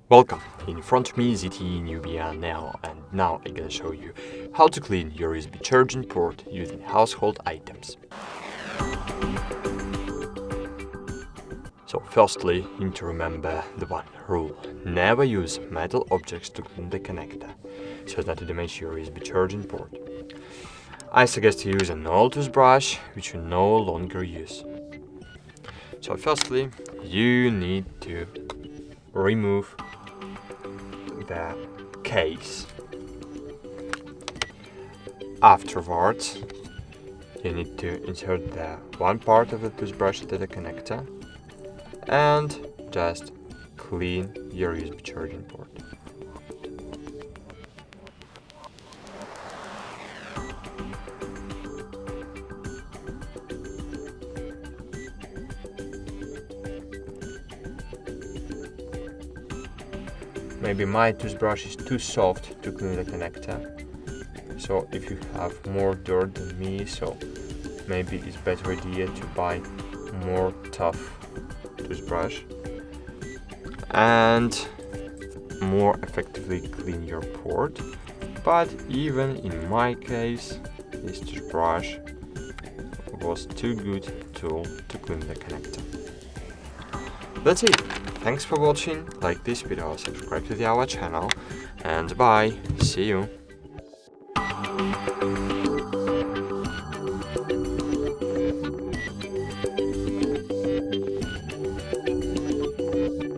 Welcome, in front of me ZTE Nubia Neo, and now I'm gonna show you how to clean your USB charging port using household items. So firstly, you need to remember the one rule: never use metal objects to clean the connector, so as not to damage your USB charging port. I suggest you use an old toothbrush which you no longer use. So firstly, you need to remove the case. Afterwards, you need to insert the one part of the toothbrush into the connector and just clean your USB charging port. Maybe my toothbrush is too soft to clean the connector, so if you have more dirt than me, so maybe it's better idea to buy more tough toothbrush and more effectively clean your port. But even in my case, this toothbrush was too good tool to clean the connector. That's it. Thanks for watching. Like this video, subscribe to our channel, and bye. See you.